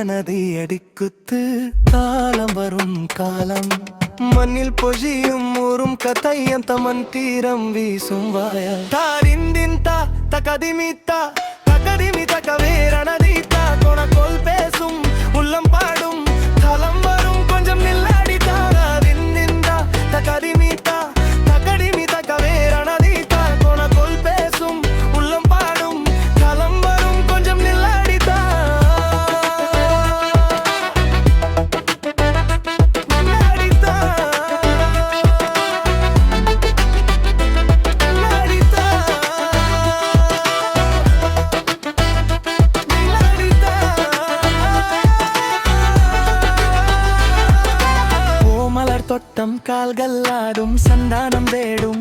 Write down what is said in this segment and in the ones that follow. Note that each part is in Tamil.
நதி அடிக்குத்து காலம் வரும் காலம் மண்ணில் பொழியும் ஊரும் கதையம் தமன் தீரம் வீசும் வாய தாரிந்தின்தா தகதிமித்தா தகதிமி தகவேரணதீத்தா கொனக்கோல் பேசும் உள்ளம் பாடும் தலம் வரும் கொஞ்சம் நில்லாடி தாரிந்தின்தா தகதிமித்தா தகதிமி தகவேரணதீத்தா கொனக்கோல் பேசும் உள்ளம் பாடும் தலம் வரும் கொஞ்சம் நில்லாடி தொட்டம் கால்கள் ஆடும் சந்தானம் தேடும்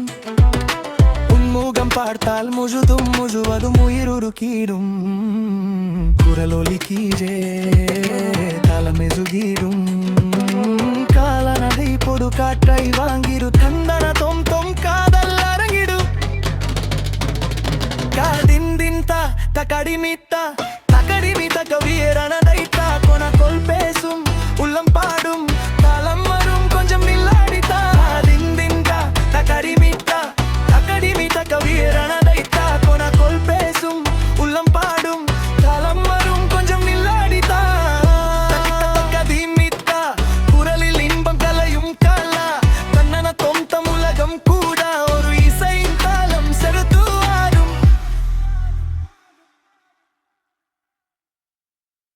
உன்முகம் பார்த்தால் முழுவதும் உயிருருக்கிடும் குரலொலி கீழே தலமெசுகிடும் கால நதி பொடு காற்றை வாங்கிடு தந்தன தொம் தொம் காதல் அரங்கிடு காதிந்தின் தா தகடிமித்தா